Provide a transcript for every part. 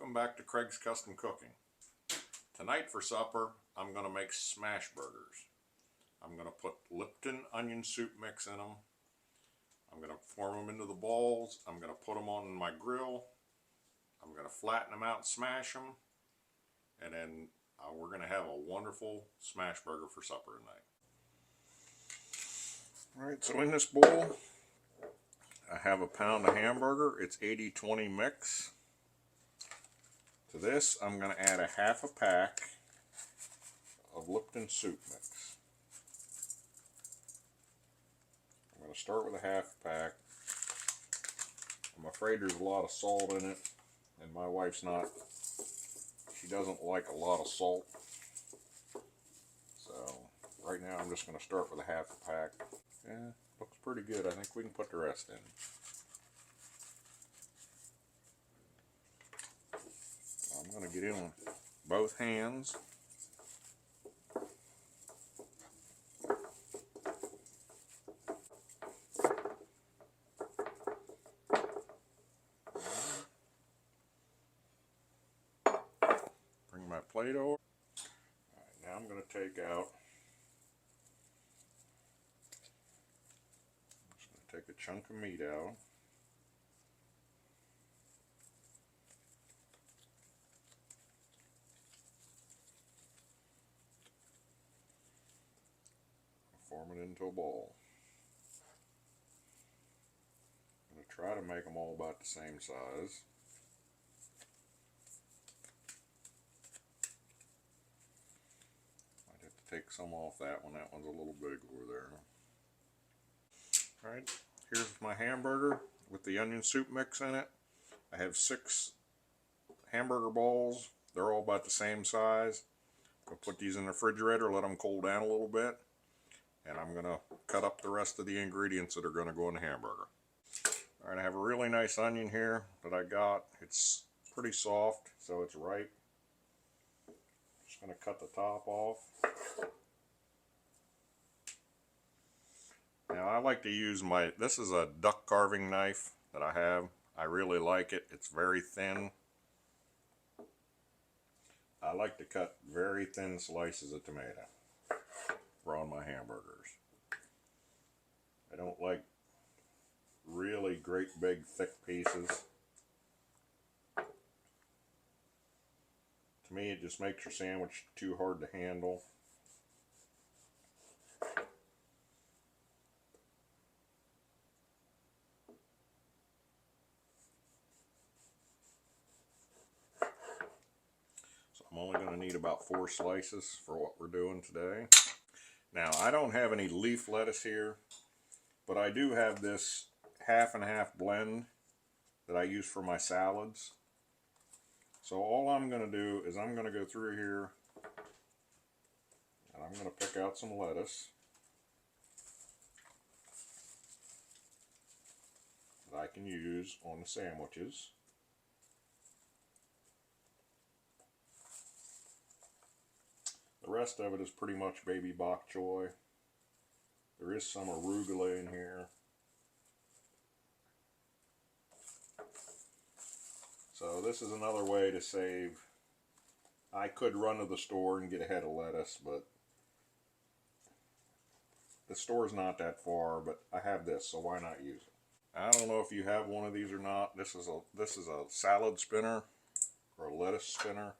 Welcome back to Craig's Custom Cooking. Tonight for supper, I'm going to make smash burgers. I'm going to put Lipton onion soup mix in them. I'm going to form them into the balls. I'm going to put them on my grill. I'm going to flatten them out and smash them. And then we're going to have a wonderful smash burger for supper tonight. Alright, so in this bowl, I have a pound of hamburger. It's 80-20 mix. To this, I'm going to add a half a pack of Lipton soup mix. I'm going to start with a half pack. I'm afraid there's a lot of salt in it, and my wife's not, she doesn't like a lot of salt. So, right now I'm just going to start with a half a pack. Yeah, looks pretty good. I think we can put the rest in. I'm going to get in on both hands. Bring my plate over. Alright, now I'm going to take out, I'm just going to take a chunk of meat out. Form it into a ball. I'm going to try to make them all about the same size. Might have to take some off that one. That one's a little big over there. Alright, here's my hamburger with the onion soup mix in it. I have 6 hamburger balls. They're all about the same size. I'll put these in the refrigerator, let them cool down a little bit. And I'm going to cut up the rest of the ingredients that are going to go in the hamburger. Alright, I have a really nice onion here that I got. It's pretty soft, so it's ripe. Just going to cut the top off. Now I like to use this is a duck carving knife that I have. I really like it. It's very thin. I like to cut very thin slices of tomato for on my hamburgers. I don't like really great big thick pieces. To me, it just makes your sandwich too hard to handle. So I'm only going to need about 4 slices for what we're doing today. Now, I don't have any leaf lettuce here, but I do have this half and half blend that I use for my salads. So all I'm going to do is I'm going to go through here and I'm going to pick out some lettuce that I can use on the sandwiches. The rest of it is pretty much baby bok choy. There is some arugula in here. So this is another way to save. I could run to the store and get a head of lettuce, but the store's not that far, but I have this, so why not use it? I don't know if you have one of these or not. This is a salad spinner or a lettuce spinner.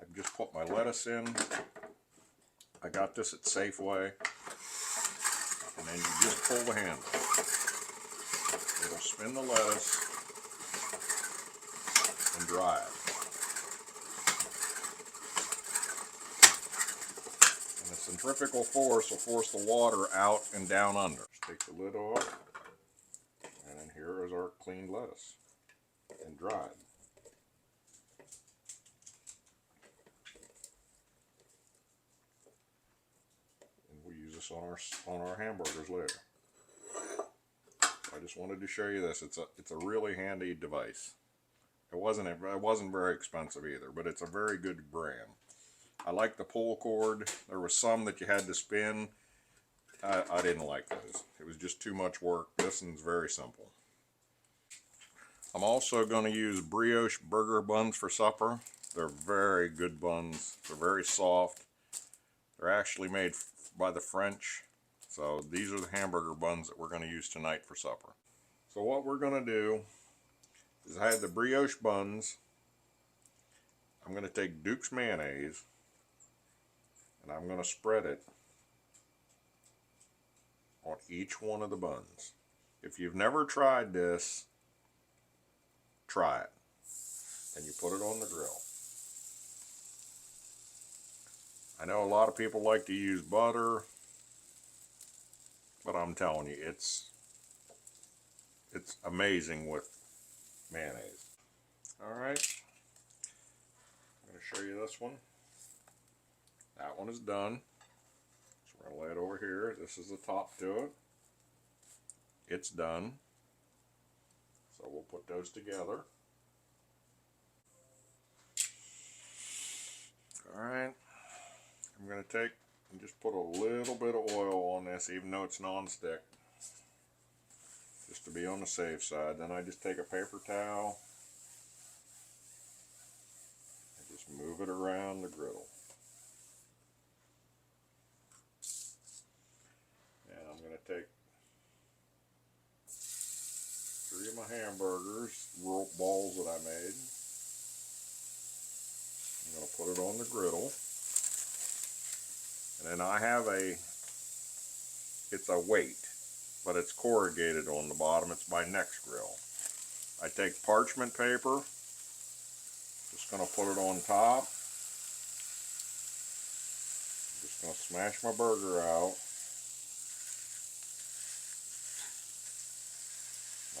I've just put my lettuce in. I got this at Safeway. And then you just pull the handle. It'll spin the lettuce and dry it. And the centrifugal force will force the water out and down under. Just take the lid off. And then here is our cleaned lettuce and dried. On our hamburgers later. I just wanted to show you this. It's a really handy device. It wasn't very expensive either, but it's a very good brand. I like the pull cord. There was some that you had to spin. I didn't like those. It was just too much work. This one's very simple. I'm also going to use brioche burger buns for supper. They're very good buns. They're very soft. They're actually made by the French. So these are the hamburger buns that we're going to use tonight for supper. So what we're going to do is I have the brioche buns. I'm going to take Duke's mayonnaise and I'm going to spread it on each one of the buns. If you've never tried this, try it. And you put it on the grill. I know a lot of people like to use butter, but I'm telling you, it's amazing with mayonnaise. Alright, I'm going to show you this one. That one is done. So we're going to lay it over here. This is the top to it. It's done. So we'll put those together. Alright, I'm going to take and just put a little bit of oil on this, even though it's non-stick, just to be on the safe side. Then I just take a paper towel and just move it around the griddle. And I'm going to take 3 of my hamburgers, balls that I made. I'm going to put it on the griddle. And then I have it's a weight, but it's corrugated on the bottom. It's my Next Grill. I take parchment paper, just going to put it on top. I'm just going to smash my burger out.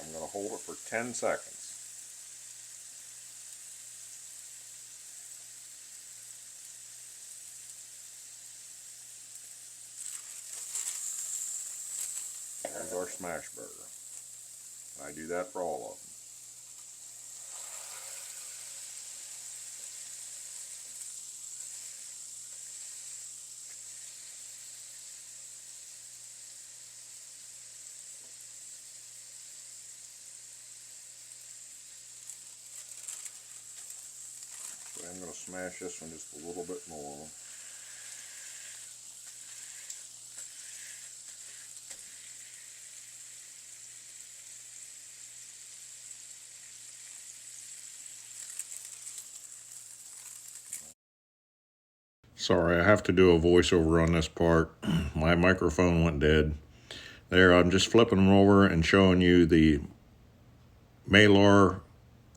I'm going to hold it for 10 seconds. There's our smash burger. And I do that for all of them. So I'm going to smash this one just a little bit more. Sorry, I have to do a voiceover on this part. My microphone went dead. There, I'm just flipping them over and showing you the malar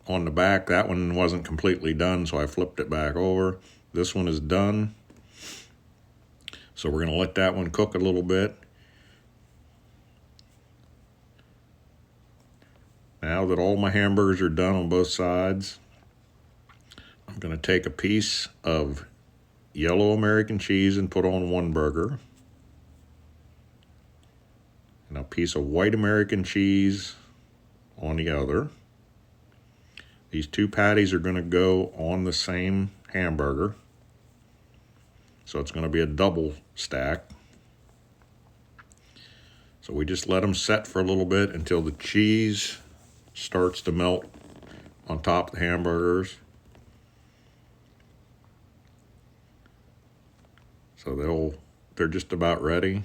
on the back. That one wasn't completely done, so I flipped it back over. This one is done. So we're going to let that one cook a little bit. Now that all my hamburgers are done on both sides, I'm going to take a piece of yellow American cheese and put on one burger. And a piece of white American cheese on the other. These 2 patties are going to go on the same hamburger. So it's going to be a double stack. So we just let them set for a little bit until the cheese starts to melt on top of the hamburgers. So they're just about ready.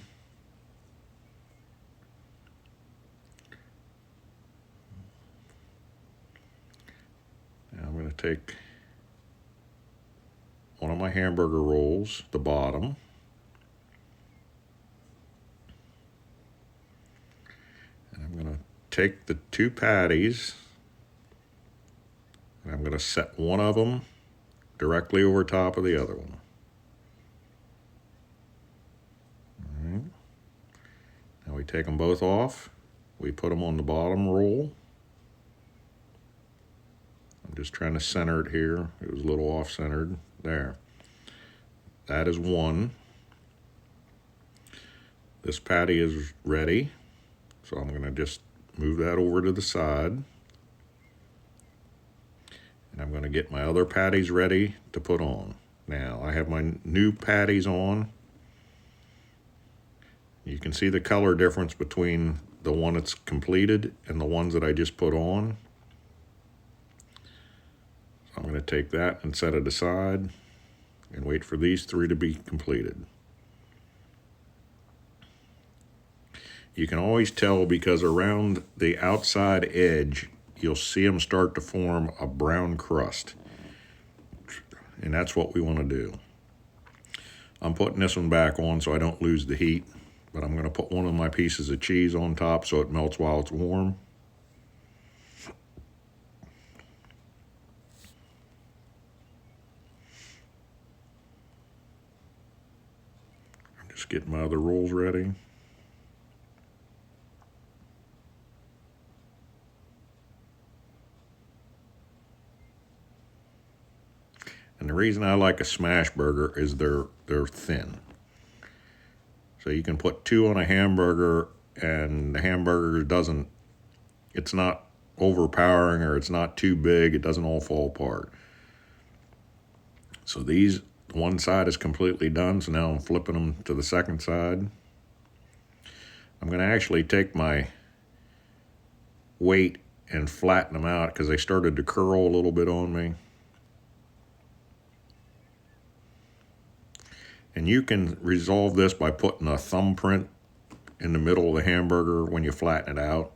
Now I'm going to take one of my hamburger rolls, the bottom, and I'm going to take the 2 patties, and I'm going to set one of them directly over top of the other one. All right. Now we take them both off. We put them on the bottom roll. I'm just trying to center it here. It was a little off-centered. There. That is one. This patty is ready. So I'm going to just move that over to the side. And I'm going to get my other patties ready to put on. Now, I have my new patties on. You can see the color difference between the one that's completed and the ones that I just put on. I'm going to take that and set it aside and wait for these 3 to be completed. You can always tell because around the outside edge, you'll see them start to form a brown crust. And that's what we want to do. I'm putting this one back on so I don't lose the heat, but I'm going to put one of my pieces of cheese on top so it melts while it's warm. I'm just getting my other rolls ready. And the reason I like a smash burger is they're thin. So you can put 2 on a hamburger and the hamburger it's not overpowering or it's not too big. It doesn't all fall apart. So these, one side is completely done. So now I'm flipping them to the second side. I'm going to actually take my weight and flatten them out because they started to curl a little bit on me. And you can resolve this by putting a thumbprint in the middle of the hamburger when you flatten it out.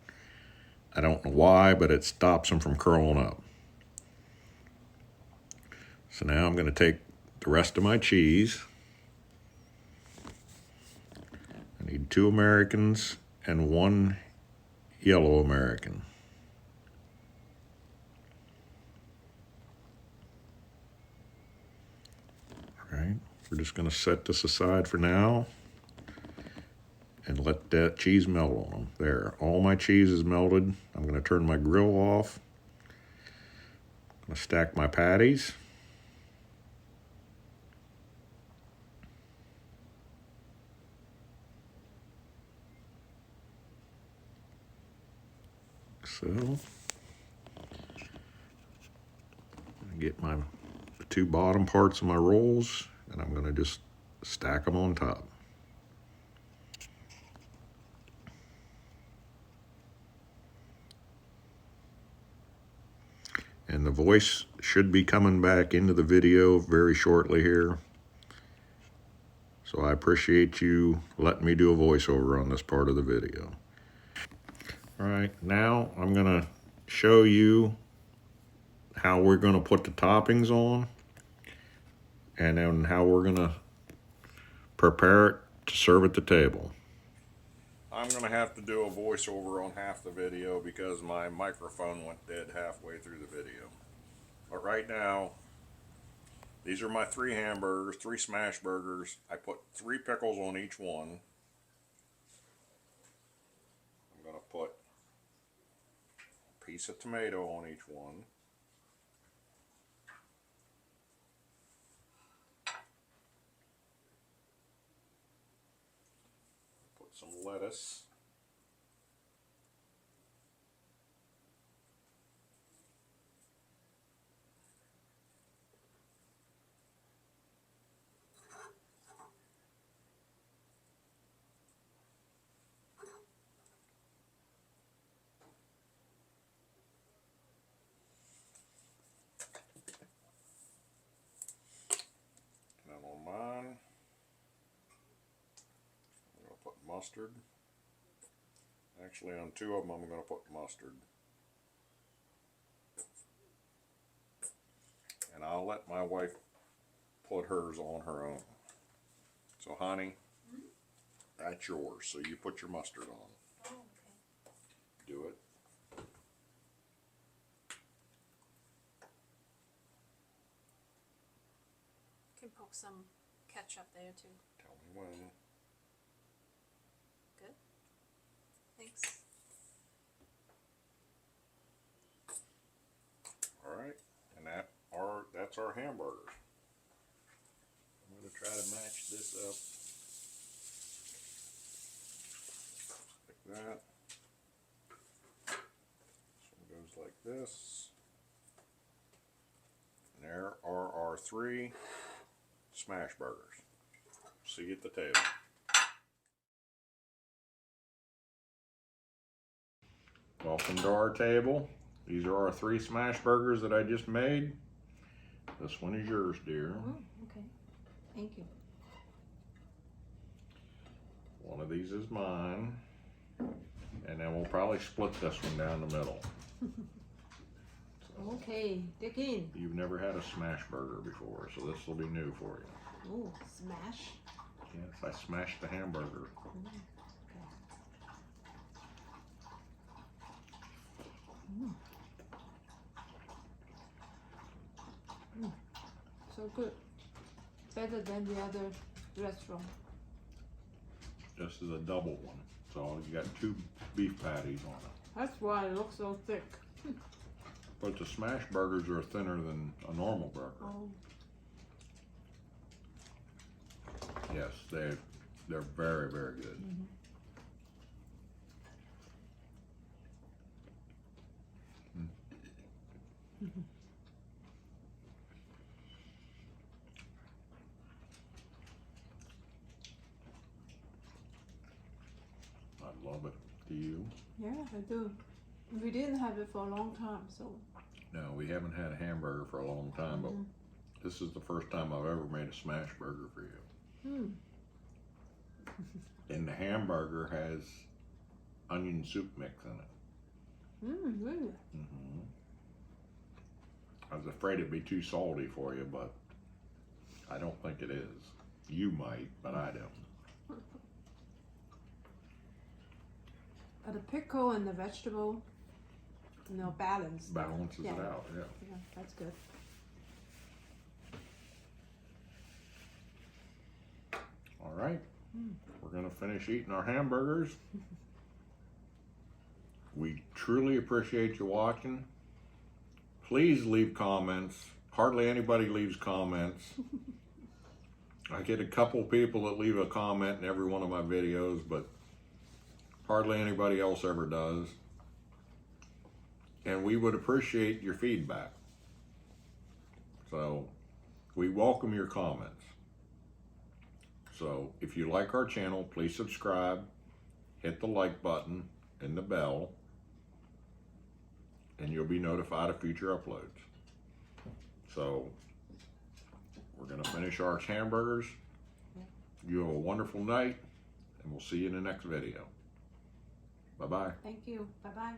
I don't know why, but it stops them from curling up. So now I'm going to take the rest of my cheese. I need 2 Americans and 1 yellow American. All right, we're just going to set this aside for now and let that cheese melt on them. There, all my cheese is melted. I'm going to turn my grill off. I'm going to stack my patties. So, I get the 2 bottom parts of my rolls, and I'm going to just stack them on top. And the voice should be coming back into the video very shortly here. So I appreciate you letting me do a voiceover on this part of the video. All right, now I'm gonna show you how we're gonna put the toppings on and then how we're gonna prepare it to serve at the table. I'm gonna have to do a voiceover on half the video because my microphone went dead halfway through the video. But right now, these are my 3 hamburgers, 3 smash burgers. I put 3 pickles on each one. I'm gonna put a piece of tomato on each one. Put some lettuce. And then on mine, I'm going to put mustard. Actually, on 2 of them, I'm going to put mustard. And I'll let my wife put hers on her own. So, honey, that's yours. So you put your mustard on. Oh, okay. Do it. Can poke some ketchup there too. Tell me when. Good. Thanks. All right, and that's our hamburgers. I'm going to try to match this up like that. This one goes like this. And there are our 3 smash burgers. See you at the table. Welcome to our table. These are our 3 smash burgers that I just made. This one is yours, dear. Oh, okay. Thank you. One of these is mine. And then we'll probably split this one down the middle. Okay, dig in. You've never had a smash burger before, so this will be new for you. Oh, smash. Yes, I smashed the hamburger. Okay. So good. Better than the other restaurant. This is a double one, so you got 2 beef patties on it. That's why it looks so thick. But the smash burgers are thinner than a normal burger. Oh. Yes, they're very, very good. I love it. Do you? Yeah, I do. We didn't have it for a long time, so. No, we haven't had a hamburger for a long time, but this is the first time I've ever made a smash burger for you. And the hamburger has onion soup mix in it. Really? I was afraid it'd be too salty for you, but I don't think it is. You might, but I don't. But the pickle and the vegetable, balance. Balances it out, yeah. Yeah, that's good. All right, we're gonna finish eating our hamburgers. We truly appreciate you watching. Please leave comments. Hardly anybody leaves comments. I get a couple people that leave a comment in every one of my videos, but hardly anybody else ever does. And we would appreciate your feedback. So we welcome your comments. So if you like our channel, please subscribe, hit the like button and the bell, and you'll be notified of future uploads. So we're gonna finish our hamburgers. You have a wonderful night, and we'll see you in the next video. Bye-bye. Thank you. Bye-bye.